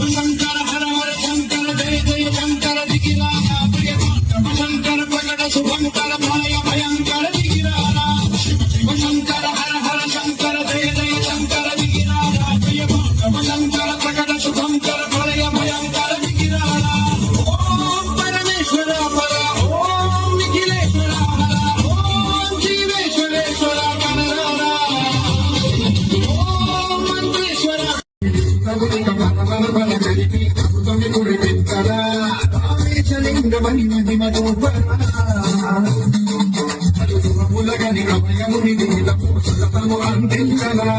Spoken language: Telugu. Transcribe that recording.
శంకర హర హర శంకర జయ జయ శంకర దిగిరాల ప్రియ శంకర ప్రకట శుభంకర భయ భయంకర దిగిరాల శంకర హర హర శంకర జయ జయ శంకర దిగిరాల ప్రియ శంకర ప్రకట శుభంకర భయ భయంకర దిగిరాల ఓం పరమేశ్వర పర ఓం నిఖిలేశ్వర హర ఓం జీవేశ్వరేశ్వర కనరార ఓం మంత్రేశ్వర ములగని కమయముని అందించరా